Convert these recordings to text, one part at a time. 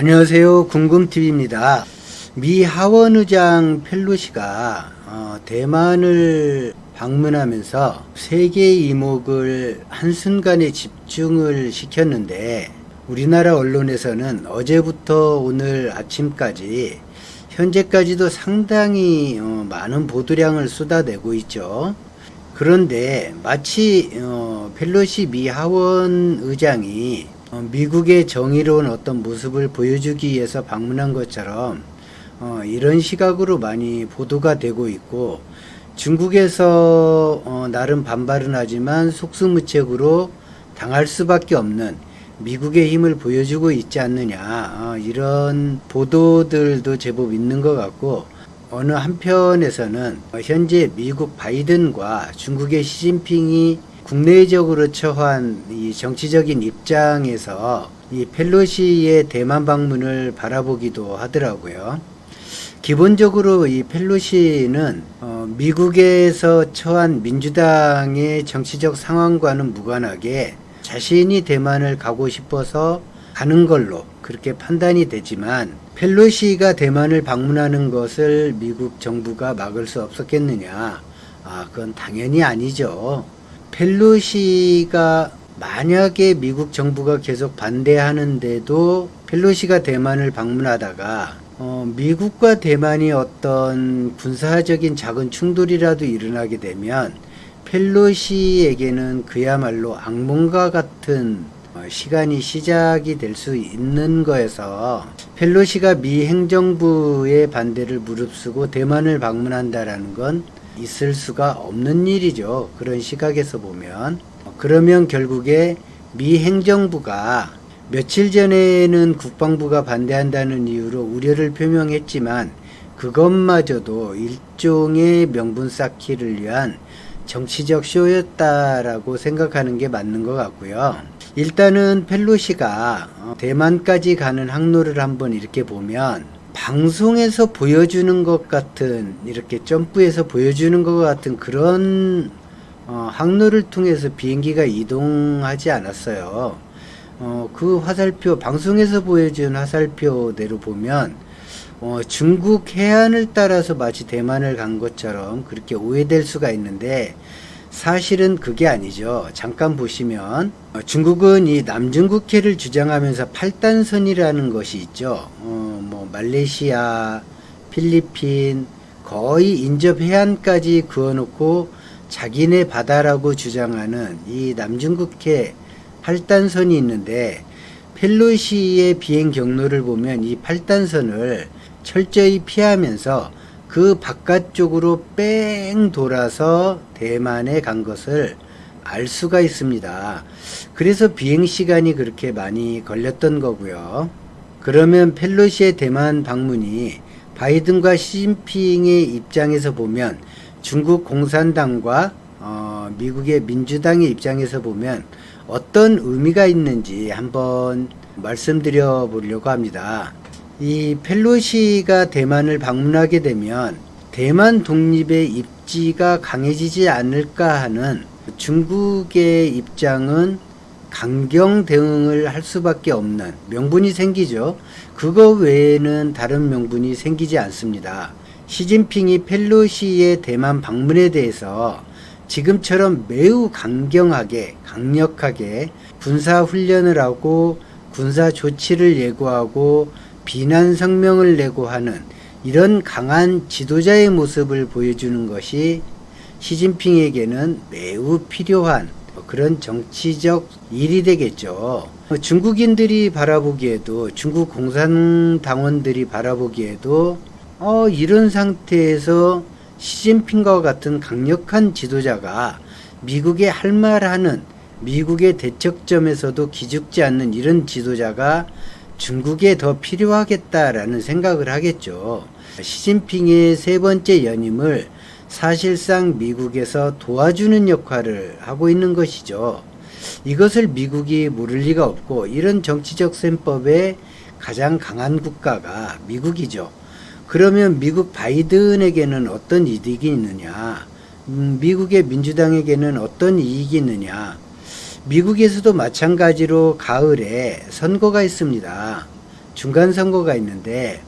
안녕하세요. 궁금TV입니다. 미 하원 의장 펠로시가 대만을 방문하면서 세계 이목을 한순간에 집중을 시켰는데, 우리나라 언론에서는 어제부터 오늘 아침까지 현재까지도 상당히 많은 보도량을 쏟아내고 있죠. 그런데 마치 펠로시 미 하원 의장이 미국의 정의로운 어떤 모습을 보여주기 위해서 방문한 것처럼 이런 시각으로 많이 보도가 되고 있고, 중국에서 나름 반발은 하지만 속수무책으로 당할 수밖에 없는 미국의 힘을 보여주고 있지 않느냐, 이런 보도들도 제법 있는 것 같고, 어느 한편에서는 현재 미국 바이든과 중국의 시진핑이 국내적으로 처한 이 정치적인 입장에서 이 펠로시의 대만 방문을 바라보기도 하더라고요. 기본적으로 이 펠로시는 미국에서 처한 민주당의 정치적 상황과는 무관하게 자신이 대만을 가고 싶어서 가는 걸로 그렇게 판단이 되지만, 펠로시가 대만을 방문하는 것을 미국 정부가 막을 수 없었겠느냐? 그건 당연히 아니죠. 펠로시가 만약에 미국 정부가 계속 반대하는데도 펠로시가 대만을 방문하다가 미국과 대만이 어떤 군사적인 작은 충돌이라도 일어나게 되면 펠로시에게는 그야말로 악몽과 같은 시간이 시작이 될 수 있는 거여서, 펠로시가 미 행정부의 반대를 무릅쓰고 대만을 방문한다라는 건 있을 수가 없는 일이죠. 그런 시각에서 보면. 그러면 결국에 미 행정부가 며칠 전에는 국방부가 반대한다는 이유로 우려를 표명했지만, 그것마저도 일종의 명분 쌓기를 위한 정치적 쇼였다라고 생각하는 게 맞는 것 같고요. 일단은 펠로시가 대만까지 가는 항로를 한번 이렇게 보면, 방송에서 보여주는 것 같은, 이렇게 점프해서 보여주는 것 같은 그런 항로를 통해서 비행기가 이동하지 않았어요. 그 화살표, 방송에서 보여준 화살표대로 보면 중국 해안을 따라서 마치 대만을 간 것처럼 그렇게 오해될 수가 있는데, 사실은 그게 아니죠. 잠깐 보시면 중국은 이 남중국해를 주장하면서 팔단선이라는 것이 있죠. 말레이시아, 필리핀 거의 인접 해안까지 그어놓고 자기네 바다라고 주장하는 이 남중국해 팔단선이 있는데, 펠로시의 비행 경로를 보면 이 팔단선을 철저히 피하면서 그 바깥쪽으로 뺑 돌아서 대만에 간 것을 알 수가 있습니다. 그래서 비행 시간이 그렇게 많이 걸렸던 거고요. 그러면 펠로시의 대만 방문이 바이든과 시진핑의 입장에서 보면, 중국 공산당과 미국의 민주당의 입장에서 보면 어떤 의미가 있는지 한번 말씀드려 보려고 합니다. 이 펠로시가 대만을 방문하게 되면 대만 독립의 입지가 강해지지 않을까 하는 중국의 입장은 강경 대응을 할 수밖에 없는 명분이 생기죠. 그거 외에는 다른 명분이 생기지 않습니다. 시진핑이 펠로시의 대만 방문에 대해서 지금처럼 매우 강경하게, 강력하게 군사훈련을 하고 군사 조치를 예고하고 비난 성명을 내고 하는 이런 강한 지도자의 모습을 보여주는 것이 시진핑에게는 매우 필요한 그런 정치적 일이 되겠죠. 중국인들이 바라보기에도, 중국 공산당원들이 바라보기에도 이런 상태에서 시진핑과 같은 강력한 지도자가 미국에 할 말하는, 미국의 대척점에서도 기죽지 않는 이런 지도자가 중국에 더 필요하겠다라는 생각을 하겠죠. 시진핑의 세 번째 연임을 사실상 미국에서 도와주는 역할을 하고 있는 것이죠. 이것을 미국이 모를 리가 없고, 이런 정치적 셈법에 가장 강한 국가가 미국이죠. 그러면 미국 바이든에게는 어떤 이득이 있느냐? 미국의 민주당에게는 어떤 이익이 있느냐? 미국에서도 마찬가지로 가을에 선거가 있습니다. 중간 선거가 있는데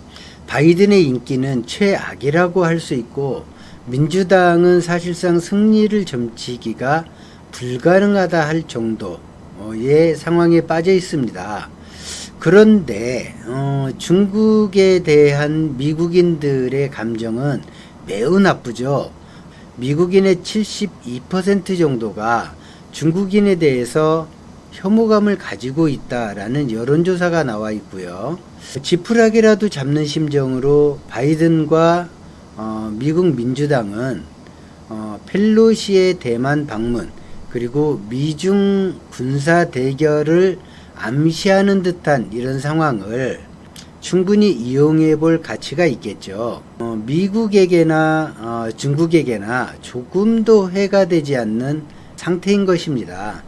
바이든의 인기는 최악이라고 할 수 있고 민주당은 사실상 승리를 점치기가 불가능하다 할 정도의 상황에 빠져 있습니다. 그런데 중국에 대한 미국인들의 감정은 매우 나쁘죠. 미국인의 72% 정도가 중국인에 대해서 혐오감을 가지고 있다라는 여론조사가 나와 있고요. 지푸라기라도 잡는 심정으로 바이든과 미국 민주당은 펠로시의 대만 방문 그리고 미중 군사 대결을 암시하는 듯한 이런 상황을 충분히 이용해 볼 가치가 있겠죠. 미국에게나 중국에게나 조금도 해가 되지 않는 상태인 것입니다.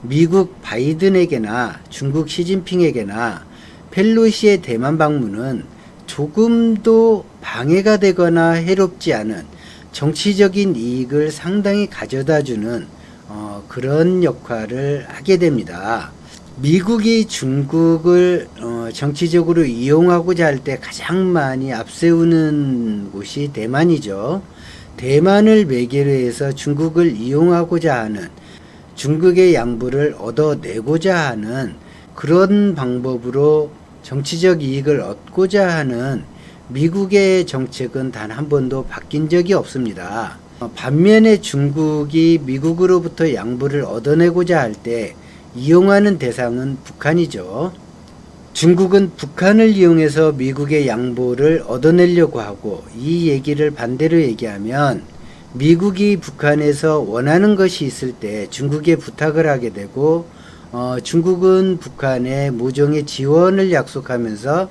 미국 바이든에게나 중국 시진핑에게나 펠로시의 대만 방문은 조금도 방해가 되거나 해롭지 않은 정치적인 이익을 상당히 가져다주는 그런 역할을 하게 됩니다. 미국이 중국을 정치적으로 이용하고자 할 때 가장 많이 앞세우는 곳이 대만이죠. 대만을 매개로 해서 중국을 이용하고자 하는, 중국의 양보를 얻어내고자 하는 그런 방법으로 정치적 이익을 얻고자 하는 미국의 정책은 단 한 번도 바뀐 적이 없습니다. 반면에 중국이 미국으로부터 양보를 얻어내고자 할 때 이용하는 대상은 북한이죠. 중국은 북한을 이용해서 미국의 양보를 얻어내려고 하고, 이 얘기를 반대로 얘기하면 미국이 북한에서 원하는 것이 있을 때 중국에 부탁을 하게 되고, 중국은 북한에 모종의 지원을 약속하면서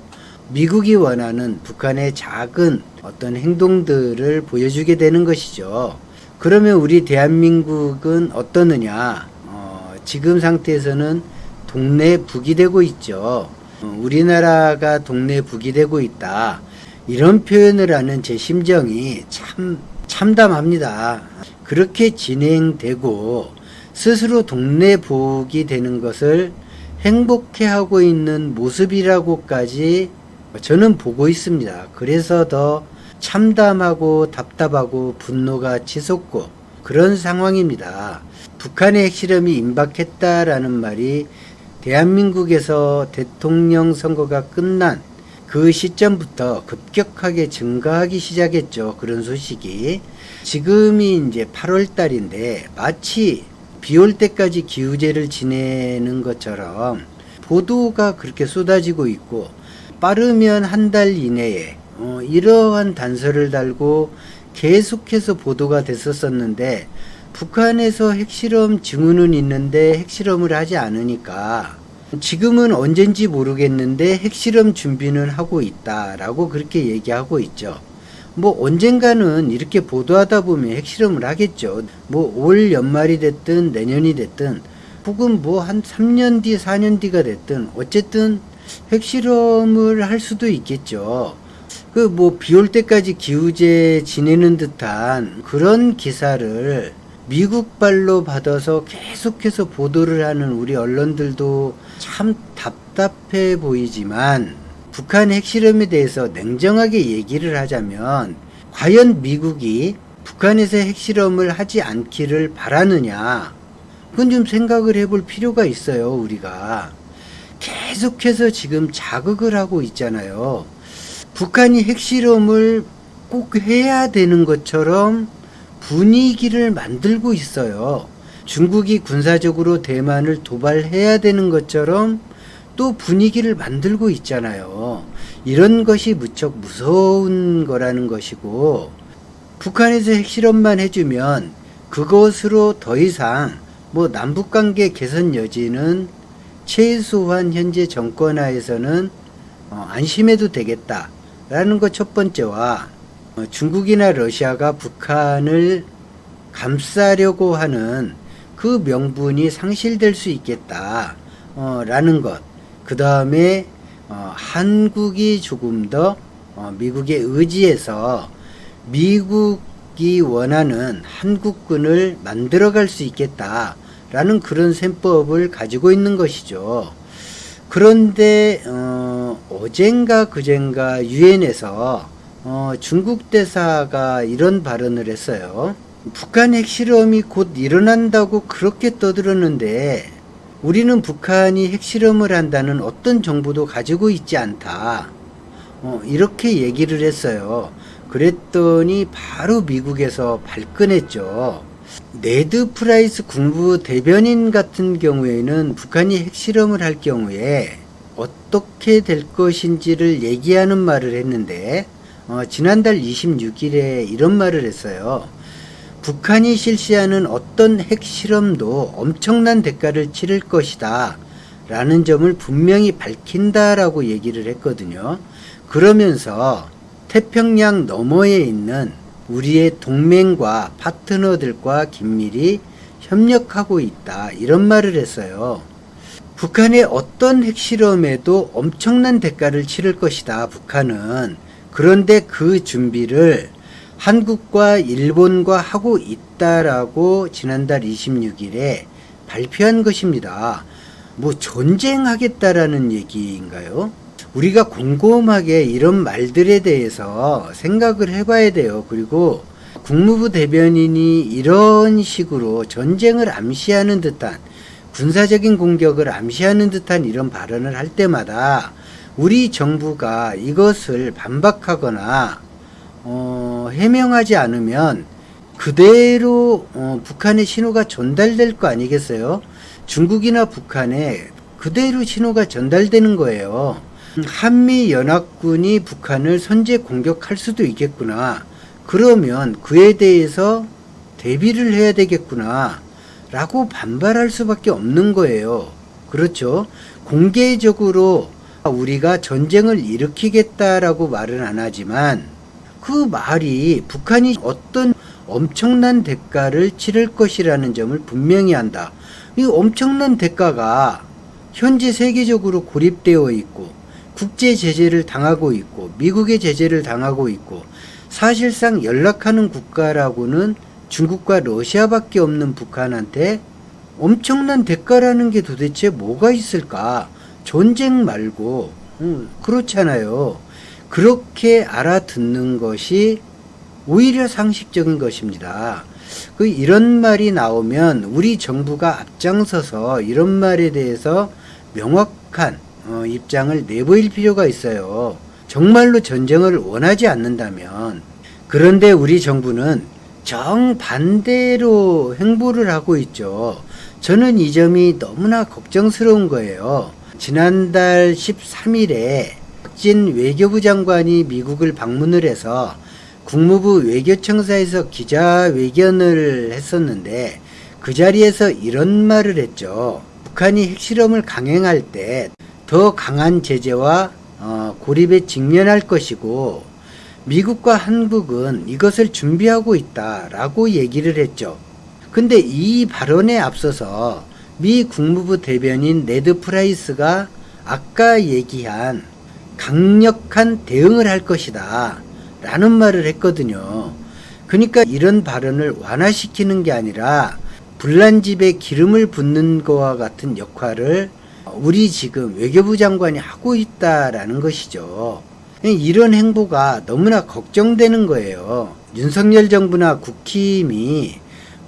미국이 원하는 북한의 작은 어떤 행동들을 보여주게 되는 것이죠. 그러면 우리 대한민국은 어떠느냐? 지금 상태에서는 동네 북이 되고 있죠. 우리나라가 동네 북이 되고 있다. 이런 표현을 하는 제 심정이 참 참담합니다. 그렇게 진행되고 스스로 동네 북이 되는 것을 행복해하고 있는 모습이라고까지 저는 보고 있습니다. 그래서 더 참담하고 답답하고 분노가 치솟고 그런 상황입니다. 북한의 핵실험이 임박했다라는 말이 대한민국에서 대통령 선거가 끝난 그 시점부터 급격하게 증가하기 시작했죠. 그런 소식이. 지금이 이제 8월 달인데 마치 비 올 때까지 기우제를 지내는 것처럼 보도가 그렇게 쏟아지고 있고, 빠르면 한 달 이내에 이러한 단서를 달고 계속해서 보도가 됐었었는데, 북한에서 핵실험 징후는 있는데 핵실험을 하지 않으니까 지금은 언젠지 모르겠는데 핵실험 준비는 하고 있다라고 그렇게 얘기하고 있죠. 뭐 언젠가는 이렇게 보도하다 보면 핵실험을 하겠죠. 뭐 올 연말이 됐든 내년이 됐든 혹은 뭐 한 3년 뒤 4년 뒤가 됐든 어쨌든 핵실험을 할 수도 있겠죠. 그 뭐 비 올 때까지 기우제 지내는 듯한 그런 기사를 미국발로 받아서 계속해서 보도를 하는 우리 언론들도 참 답답해 보이지만, 북한 핵실험에 대해서 냉정하게 얘기를 하자면 과연 미국이 북한에서 핵실험을 하지 않기를 바라느냐, 그건 좀 생각을 해볼 필요가 있어요. 우리가 계속해서 지금 자극을 하고 있잖아요. 북한이 핵실험을 꼭 해야 되는 것처럼 분위기를 만들고 있어요. 중국이 군사적으로 대만을 도발해야 되는 것처럼 또 분위기를 만들고 있잖아요. 이런 것이 무척 무서운 거라는 것이고, 북한에서 핵실험만 해주면 그것으로 더 이상 뭐 남북관계 개선 여지는 최소한 현재 정권 하에서는 안심해도 되겠다라는 것 첫 번째와, 중국이나 러시아가 북한을 감싸려고 하는 그 명분이 상실될 수 있겠다 라는 것, 그 다음에 한국이 조금 더 미국에 의지해서 미국이 원하는 한국군을 만들어갈 수 있겠다 라는 그런 셈법을 가지고 있는 것이죠. 그런데 어젠가 그젠가 유엔에서 중국 대사가 이런 발언을 했어요. 북한 핵실험이 곧 일어난다고 그렇게 떠들었는데 우리는 북한이 핵실험을 한다는 어떤 정보도 가지고 있지 않다. 이렇게 얘기를 했어요. 그랬더니 바로 미국에서 발끈했죠. 네드 프라이스 국무부 대변인 같은 경우에는 북한이 핵실험을 할 경우에 어떻게 될 것인지를 얘기하는 말을 했는데 지난달 26일에 이런 말을 했어요. 북한이 실시하는 어떤 핵실험도 엄청난 대가를 치를 것이다 라는 점을 분명히 밝힌다라고 얘기를 했거든요. 그러면서 태평양 너머에 있는 우리의 동맹과 파트너들과 긴밀히 협력하고 있다 이런 말을 했어요. 북한의 어떤 핵실험에도 엄청난 대가를 치를 것이다 북한은. 그런데 그 준비를 한국과 일본과 하고 있다라고 지난달 26일에 발표한 것입니다. 뭐 전쟁하겠다라는 얘기인가요? 우리가 곰곰하게 이런 말들에 대해서 생각을 해봐야 돼요. 그리고 국무부 대변인이 이런 식으로 전쟁을 암시하는 듯한 군사적인 공격을 암시하는 듯한 이런 발언을 할 때마다 우리 정부가 이것을 반박하거나 해명하지 않으면 그대로 북한의 신호가 전달될 거 아니겠어요? 중국이나 북한에 그대로 신호가 전달되는 거예요. 한미연합군이 북한을 선제 공격할 수도 있겠구나. 그러면 그에 대해서 대비를 해야 되겠구나 라고 반발할 수밖에 없는 거예요. 그렇죠? 공개적으로 우리가 전쟁을 일으키겠다라고 말은 안 하지만 그 말이 북한이 어떤 엄청난 대가를 치를 것이라는 점을 분명히 한다. 이 엄청난 대가가 현재 세계적으로 고립되어 있고 국제 제재를 당하고 있고 미국의 제재를 당하고 있고 사실상 연락하는 국가라고는 중국과 러시아밖에 없는 북한한테 엄청난 대가라는 게 도대체 뭐가 있을까? 전쟁 말고 그렇잖아요. 그렇게 알아듣는 것이 오히려 상식적인 것입니다. 이런 말이 나오면 우리 정부가 앞장서서 이런 말에 대해서 명확한 입장을 내보일 필요가 있어요. 정말로 전쟁을 원하지 않는다면. 그런데 우리 정부는 정반대로 행보를 하고 있죠. 저는 이 점이 너무나 걱정스러운 거예요. 지난달 13일에 박진 외교부 장관이 미국을 방문을 해서 국무부 외교청사에서 기자회견을 했었는데 그 자리에서 이런 말을 했죠. 북한이 핵실험을 강행할 때 더 강한 제재와 고립에 직면할 것이고 미국과 한국은 이것을 준비하고 있다라고 얘기를 했죠. 근데 이 발언에 앞서서 미 국무부 대변인 네드 프라이스가 아까 얘기한 강력한 대응을 할 것이다 라는 말을 했거든요. 그러니까 이런 발언을 완화시키는 게 아니라 불난 집에 기름을 붓는 거와 같은 역할을 우리 지금 외교부 장관이 하고 있다라는 것이죠. 이런 행보가 너무나 걱정되는 거예요. 윤석열 정부나 국힘이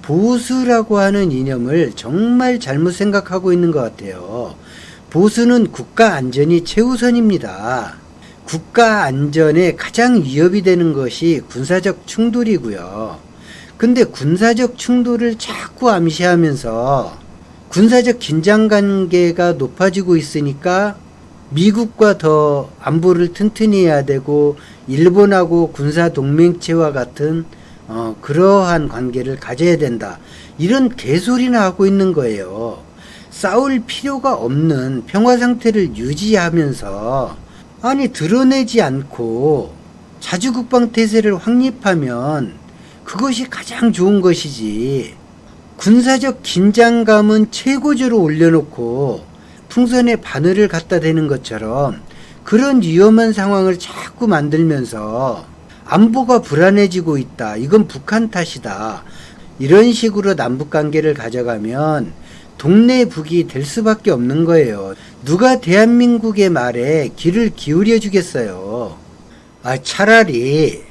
보수라고 하는 이념을 정말 잘못 생각하고 있는 것 같아요. 보수는 국가 안전이 최우선입니다. 국가 안전에 가장 위협이 되는 것이 군사적 충돌이고요. 근데 군사적 충돌을 자꾸 암시하면서 군사적 긴장 관계가 높아지고 있으니까 미국과 더 안보를 튼튼히 해야 되고 일본하고 군사 동맹체와 같은 그러한 관계를 가져야 된다. 이런 개소리나 하고 있는 거예요. 싸울 필요가 없는 평화 상태를 유지하면서 아니 드러내지 않고 자주국방 태세를 확립하면 그것이 가장 좋은 것이지. 군사적 긴장감은 최고조로 올려놓고 풍선에 바늘을 갖다 대는 것처럼 그런 위험한 상황을 자꾸 만들면서 안보가 불안해지고 있다. 이건 북한 탓이다. 이런 식으로 남북관계를 가져가면 동네 북이 될 수밖에 없는 거예요. 누가 대한민국의 말에 귀를 기울여 주겠어요. 차라리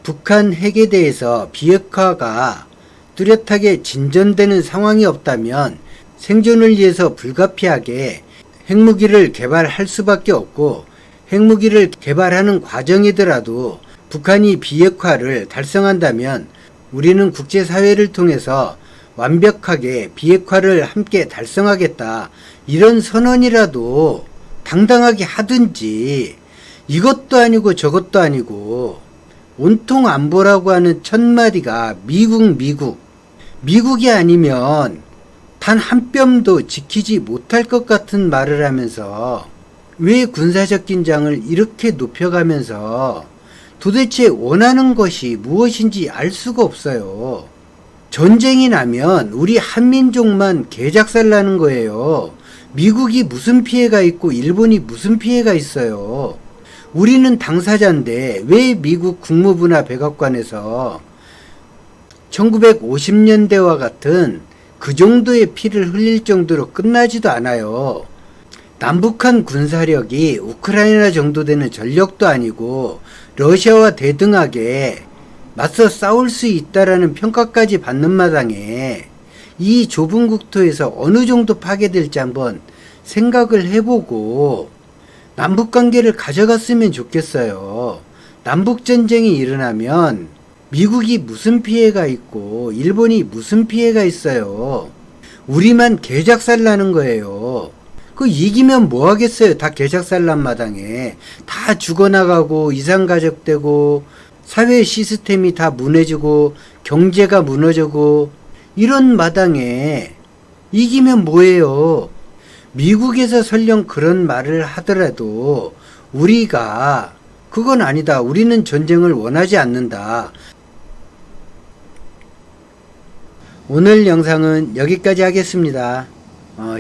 북한 핵에 대해서 비핵화가 뚜렷하게 진전되는 상황이 없다면 생존을 위해서 불가피하게 핵무기를 개발할 수밖에 없고, 핵무기를 개발하는 과정이더라도 북한이 비핵화를 달성한다면 우리는 국제사회를 통해서 완벽하게 비핵화를 함께 달성하겠다, 이런 선언이라도 당당하게 하든지, 이것도 아니고 저것도 아니고 온통 안보라고 하는 첫마디가 미국이 아니면 단 한 뼘도 지키지 못할 것 같은 말을 하면서 왜 군사적 긴장을 이렇게 높여가면서 도대체 원하는 것이 무엇인지 알 수가 없어요. 전쟁이 나면 우리 한민족만 개작살 나는 거예요. 미국이 무슨 피해가 있고 일본이 무슨 피해가 있어요. 우리는 당사자인데 왜 미국 국무부나 백악관에서 1950년대와 같은 그 정도의 피를 흘릴 정도로 끝나지도 않아요. 남북한 군사력이 우크라이나 정도 되는 전력도 아니고 러시아와 대등하게 맞서 싸울 수 있다라는 평가까지 받는 마당에 이 좁은 국토에서 어느 정도 파괴될지 한번 생각을 해보고 남북관계를 가져갔으면 좋겠어요. 남북전쟁이 일어나면 미국이 무슨 피해가 있고 일본이 무슨 피해가 있어요. 우리만 개작살 나는 거예요. 이기면 뭐 하겠어요. 다 개작살 난 마당에 다 죽어나가고 이산가족 되고 사회 시스템이 다 무너지고 경제가 무너지고 이런 마당에 이기면 뭐예요. 미국에서 설령 그런 말을 하더라도 우리가 그건 아니다, 우리는 전쟁을 원하지 않는다. 오늘 영상은 여기까지 하겠습니다.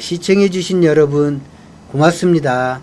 시청해 주신 여러분 고맙습니다.